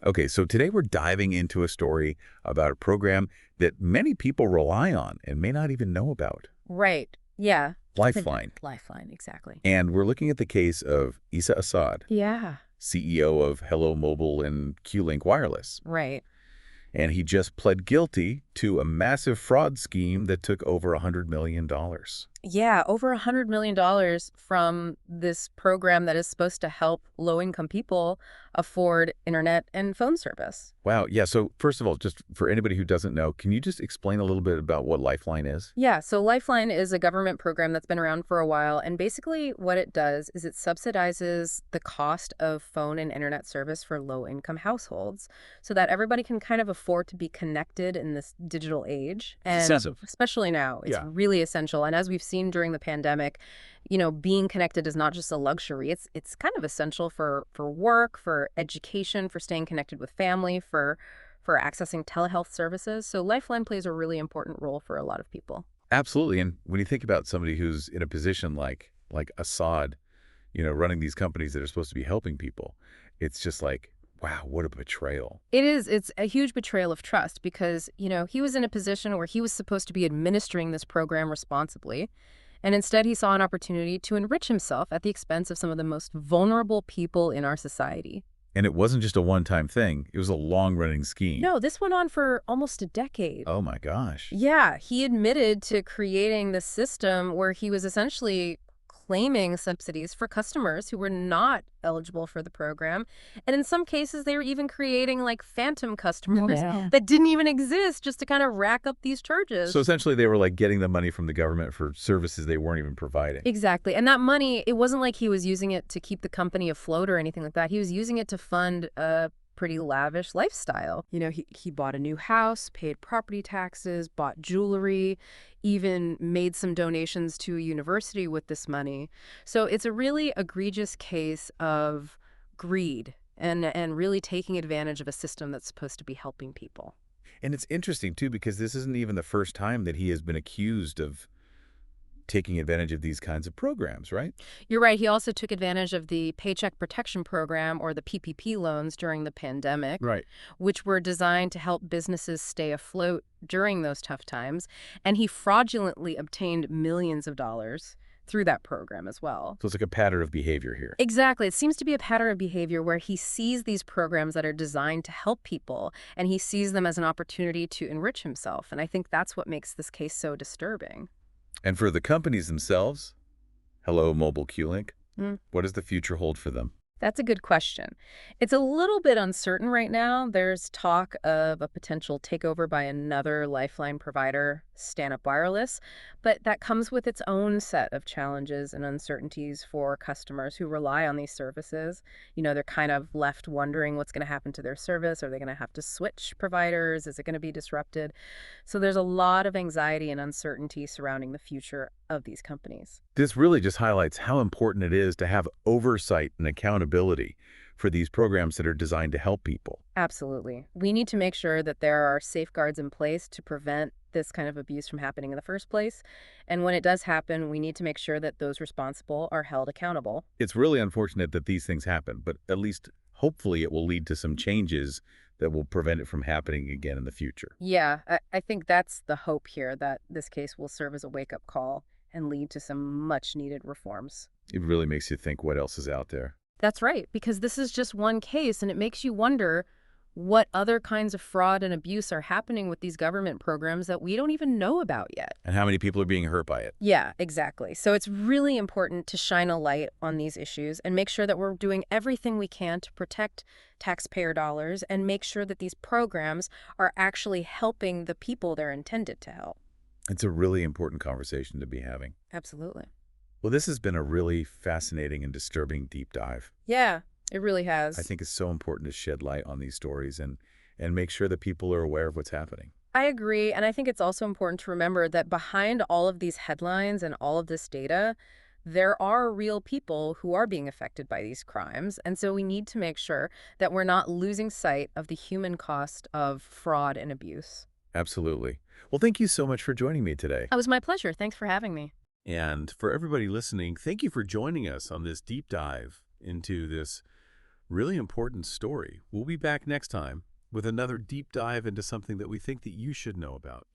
Okay, so today we're diving into a story about a program that many people rely on and may not even know about. Right. Yeah. Lifeline. Lifeline, exactly. And we're looking at the case of Issa Asad, Yeah. CEO of Hello Mobile and Q-Link Wireless. Right. And he just pled guilty to a massive fraud scheme that took over $100 million. Yeah, over $100 million from this program that is supposed to help low-income people afford internet and phone service. Wow, yeah, so first of all, just for anybody who doesn't know, can you just explain a little bit about what Lifeline is? Yeah, so Lifeline is a government program that's been around for a while, and basically what it does is it subsidizes the cost of phone and internet service for low-income households so that everybody can kind of afford to be connected in this digital age. It's And excessive. especially now, it's Yeah. really essential. And as we've seen during the pandemic, being connected is not just a luxury. It's kind of essential for work, for education, for staying connected with family, for accessing telehealth services. So Lifeline plays a really important role for a lot of people. Absolutely. And when you think about somebody who's in a position like Assad, running these companies that are supposed to be helping people, it's just like, wow, what a betrayal. It is. It's a huge betrayal of trust because, he was in a position where he was supposed to be administering this program responsibly. And instead, he saw an opportunity to enrich himself at the expense of some of the most vulnerable people in our society. And it wasn't just a one-time thing. It was a long-running scheme. No, this went on for almost a decade. Oh my gosh. Yeah, he admitted to creating this system where he was essentially claiming subsidies for customers who were not eligible for the program. And in some cases, they were even creating like phantom customers Yeah. that didn't even exist just to kind of rack up these So charges. essentially they were like getting the money from the government for services they weren't even providing. Exactly. And that money, it wasn't like he was using it to keep the company afloat or anything like that. He was using it to fund a pretty lavish lifestyle. He bought a new house, paid property taxes, bought jewelry, even made some donations to a university with this money. So it's a really egregious case of greed and really taking advantage of a system that's supposed to be helping people. And it's interesting too because this isn't even the first time that he has been accused of taking advantage of these kinds of programs, right? You're right. He also took advantage of the Paycheck Protection Program, or the PPP loans, during the pandemic, Right. which were designed to help businesses stay afloat during those tough times. And he fraudulently obtained millions of dollars through that program as well. So it's like a pattern of behavior here. Exactly. It seems to be a pattern of behavior where he sees these programs that are designed to help people, and he sees them as an opportunity to enrich himself. And I think that's what makes this case so disturbing. And for the companies themselves, Hello Mobile Q-Link, Mm. what does the future hold for them? That's a good question. It's a little bit uncertain right now. There's talk of a potential takeover by another Lifeline provider, Stanhope Wireless, but that comes with its own set of challenges and uncertainties for customers who rely on these services. They're kind of left wondering what's going to happen to their service. Are they going to have to switch providers? Is it going to be disrupted? So there's a lot of anxiety and uncertainty surrounding the future of these companies. This really just highlights how important it is to have oversight and accountability for these programs that are designed to help people. Absolutely. We need to make sure that there are safeguards in place to prevent this kind of abuse from happening in the first place. And when it does happen, we need to make sure that those responsible are held accountable. It's really unfortunate that these things happen, but at least hopefully it will lead to some changes that will prevent it from happening again in the future. Yeah, I think that's the hope here, that this case will serve as a wake-up call and lead to some much-needed reforms. It really makes you think what else is out there. That's right, because this is just one case, and it makes you wonder what other kinds of fraud and abuse are happening with these government programs that we don't even know about yet. And how many people are being hurt by it. Yeah, exactly. So it's really important to shine a light on these issues and make sure that we're doing everything we can to protect taxpayer dollars and make sure that these programs are actually helping the people they're intended to help. It's a really important conversation to be having. Absolutely. Well, this has been a really fascinating and disturbing deep dive. Yeah, it really has. I think it's so important to shed light on these stories and make sure that people are aware of what's happening. I agree. And I think it's also important to remember that behind all of these headlines and all of this data, there are real people who are being affected by these crimes. And so we need to make sure that we're not losing sight of the human cost of fraud and abuse. Absolutely. Well, thank you so much for joining me today. It was my pleasure. Thanks for having me. And for everybody listening, thank you for joining us on this deep dive into this Really important story. We'll be back next time with another deep dive into something that we think that you should know about.